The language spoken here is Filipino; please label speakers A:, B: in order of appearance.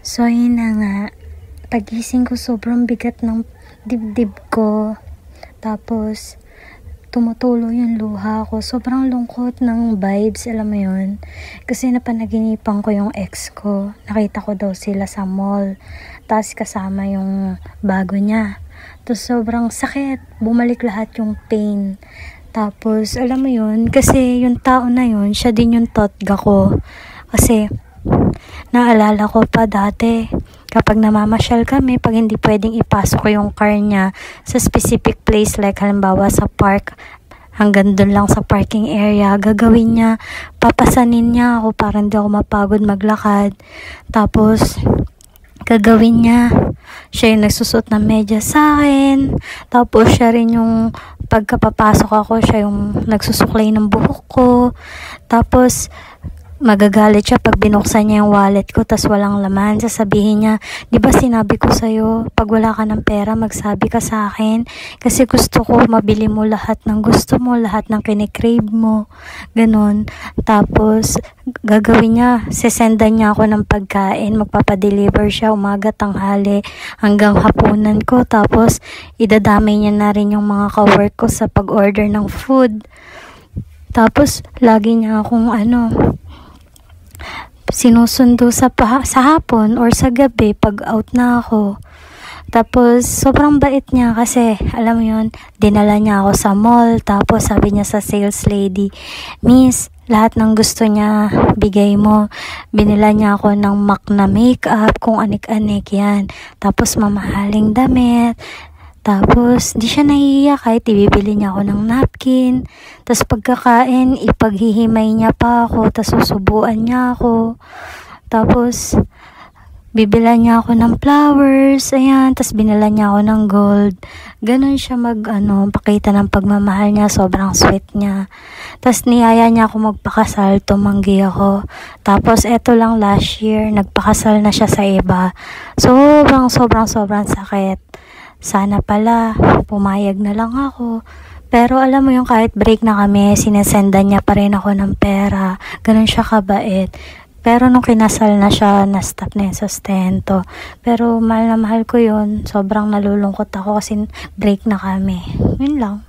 A: So, yun na nga. Pagising ko, sobrang bigat ng dibdib ko. Tapos, tumutulo yung luha ko. Sobrang lungkot ng vibes, alam mo yun. Kasi napanaginipan ko yung ex ko. Nakita ko daw sila sa mall. Tapos kasama yung bago niya. Tapos sobrang sakit. Bumalik lahat yung pain. Tapos, alam mo yun, kasi yung tao na yun, siya din yung totga ko. Kasi, naalala ko pa dati, kapag namamasyal kami, pag hindi pwedeng ipasok yung car niya sa specific place, like halimbawa sa park, hanggang doon lang sa parking area, gagawin niya, papasanin niya ako para hindi ako mapagod maglakad. Tapos, gagawin niya, siya yung nagsusot ng medyas sa akin. Tapos, siya rin yung pagkapapasok ako, siya yung nagsusuklay ng buhok ko. Tapos, magagalit siya pag binuksan niya yung wallet ko tas walang laman. Sasabihin niya, di ba sinabi ko sa'yo, pag wala ka ng pera, magsabi ka sa akin. Kasi gusto ko mabili mo lahat ng gusto mo, lahat ng kinikrave mo. Ganon. Tapos, gagawin niya, sesendan niya ako ng pagkain, magpapadeliver siya umaga, tanghali, hanggang hapunan ko. Tapos, idadamay niya na rin yung mga ka-work ko sa pag-order ng food. Tapos, lagi niya akong sinusundo sa hapon or sa gabi pag out na ako. Tapos, sobrang bait niya kasi, alam mo yun, dinala niya ako sa mall. Tapos, sabi niya sa sales lady, Miss, lahat ng gusto niya, bigay mo. Binila niya ako ng MAC na makeup, kung anik-anik yan. Tapos, mamahaling damit. Tapos, di siya nahihiya kahit ibibili niya ako ng napkin. Tapos, pagkakain, ipaghihimay niya pa ako. Tapos, susubuan niya ako. Tapos, bibila niya ako ng flowers. Ayan. Tapos, binila niya ako ng gold. Ganon siya pakita ng pagmamahal niya. Sobrang sweet niya. Tapos, niyaya niya ako magpakasal. Tumanggi ako. Tapos, eto lang last year, nagpakasal na siya sa iba. Sobrang sakit. Sana pala, pumayag na lang ako. Pero alam mo yung kahit break na kami, sinesendan niya pa rin ako ng pera. Ganun siya kabait. Pero nung kinasal na siya, na-stop na yung sustento. Pero mahal na mahal ko yun. Sobrang nalulungkot ako kasi break na kami. Yun lang.